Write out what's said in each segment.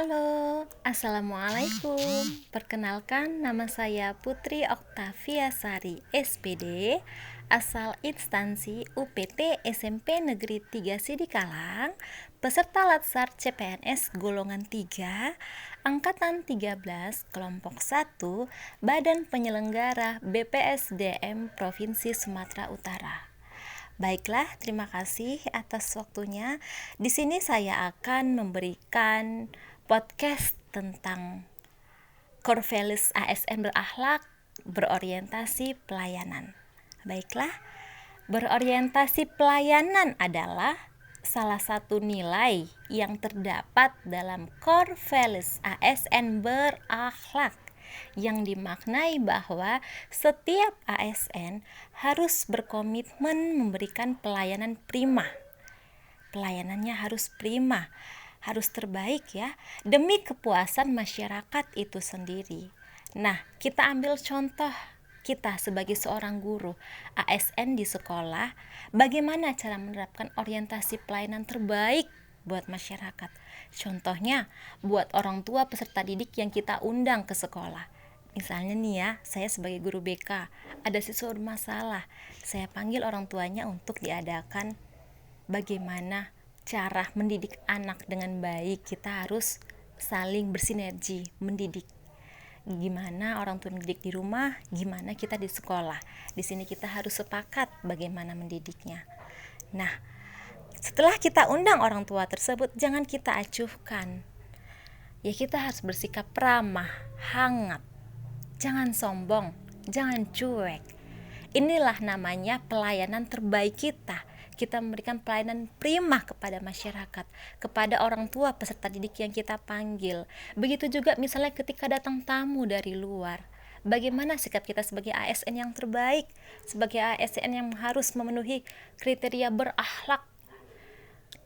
Halo, Assalamualaikum. Perkenalkan, nama saya Putri Oktaviasari, SPD, asal instansi UPT SMP Negeri 3 Sidikalang, peserta Latsar CPNS golongan 3, angkatan 13, kelompok 1, Badan Penyelenggara BPSDM Provinsi Sumatera Utara. Baiklah, terima kasih atas waktunya. Di sini saya akan memberikan podcast tentang core values ASN berakhlak, berorientasi pelayanan. Baiklah, berorientasi pelayanan adalah salah satu nilai yang terdapat dalam core values ASN berakhlak, yang dimaknai bahwa setiap ASN harus berkomitmen memberikan pelayanan prima. Pelayanannya harus prima, harus terbaik ya, demi kepuasan masyarakat itu sendiri. Nah, kita ambil contoh kita sebagai seorang guru ASN di sekolah, bagaimana cara menerapkan orientasi pelayanan terbaik buat masyarakat. Contohnya, buat orang tua peserta didik yang kita undang ke sekolah. Misalnya nih ya, saya sebagai guru BK, ada siswa bermasalah. Saya panggil orang tuanya untuk diadakan bagaimana cara mendidik anak dengan baik. Kita harus saling bersinergi mendidik. Gimana orang tua mendidik di rumah, gimana kita di sekolah. Di sini kita harus sepakat bagaimana mendidiknya. Nah, setelah kita undang orang tua tersebut, jangan kita acuhkan. Ya, kita harus bersikap ramah, hangat. Jangan sombong, jangan cuek. Inilah namanya pelayanan terbaik kita. Kita memberikan pelayanan prima kepada masyarakat, kepada orang tua peserta didik yang kita panggil. Begitu juga misalnya ketika datang tamu dari luar. Bagaimana sikap kita sebagai ASN yang terbaik, sebagai ASN yang harus memenuhi kriteria berakhlak.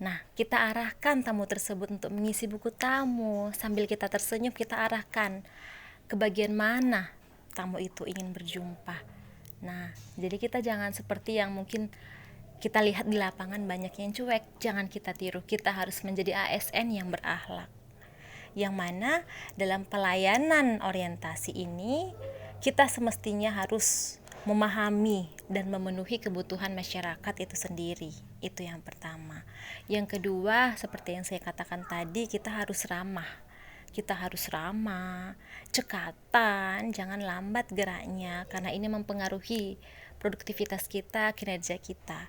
Nah, kita arahkan tamu tersebut untuk mengisi buku tamu. Sambil kita tersenyum, kita arahkan ke bagian mana tamu itu ingin berjumpa. Nah, jadi kita jangan seperti yang mungkin kita lihat di lapangan banyak yang cuek. Jangan kita tiru. Kita harus menjadi ASN yang berakhlak. Yang mana dalam pelayanan orientasi ini, kita semestinya harus memahami dan memenuhi kebutuhan masyarakat itu sendiri. Itu yang pertama. Yang kedua, seperti yang saya katakan tadi, kita harus ramah. Kita harus ramah, cekatan, jangan lambat geraknya, karena ini mempengaruhi produktivitas kita, kinerja kita,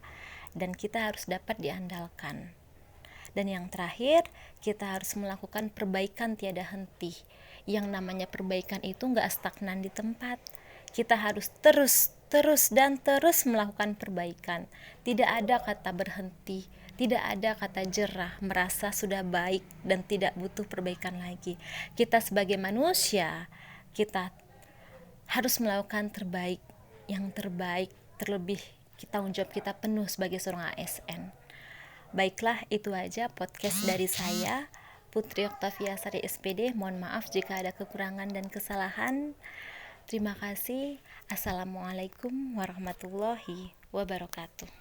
dan kita harus dapat diandalkan. Dan yang terakhir, kita harus melakukan perbaikan tiada henti. Yang namanya perbaikan itu nggak stagnan di tempat. Kita harus terus melakukan perbaikan. Tidak ada kata berhenti, tidak ada kata jerah, merasa sudah baik dan tidak butuh perbaikan lagi. Kita sebagai manusia, kita harus melakukan terbaik, yang terbaik, terlebih tanggung jawab kita penuh sebagai seorang ASN. Baiklah, itu aja podcast dari saya, Putri Oktaviasari SPD. Mohon maaf jika ada kekurangan dan kesalahan. Terima kasih. Assalamualaikum warahmatullahi wabarakatuh.